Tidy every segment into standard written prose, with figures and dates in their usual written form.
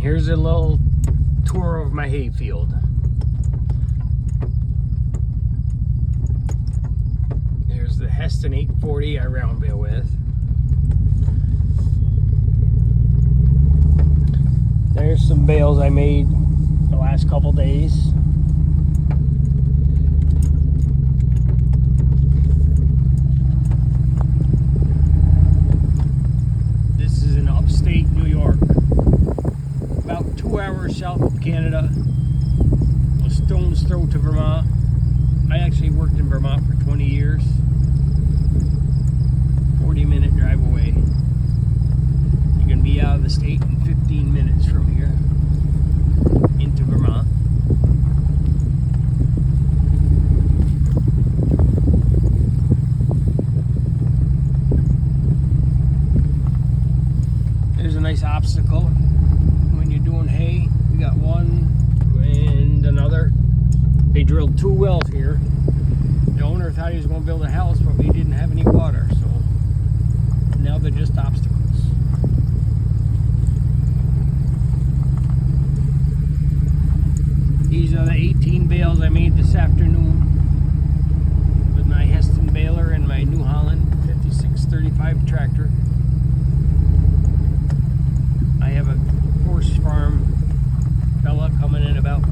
Here's a little tour of my hay field. There's the Hesston 840 I round bale with. There's some bales I made the last couple days. This is in upstate New York, about 2 hours south of Canada, a stone's throw to Vermont. I actually worked in Vermont for 20 years. 40-minute drive away. You can be out of the state in 15 minutes from here into Vermont. There's a nice obstacle when you're doing hay. We got one and another. They drilled 2 wells here. The owner thought he was going to build a house, but we didn't have any water, so now they're just obstacles. These are the 18 bales I made this afternoon with my Hesston Baler and my New Holland 5635 tractor. I have a horse farm fella coming in about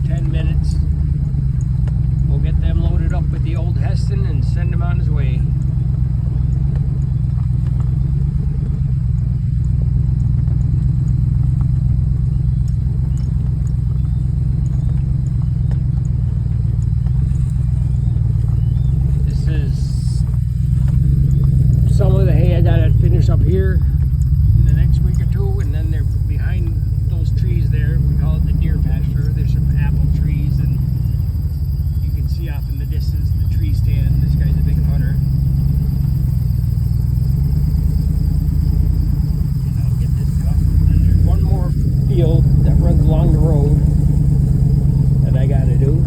10 minutes. We'll get them loaded up with the old Hesston and send him on his way. This is some of the hay I gotta finish up here in the next week or two, and then they're behind those trees there. We call it the deer pasture. There's some apple trees, and you can see off in the distance the tree stand. This guy's a big hunter. And I'll get this cut. And there's one more field that runs along the road that I gotta do.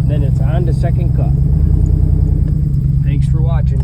Then it's on to second cut. Thanks for watching.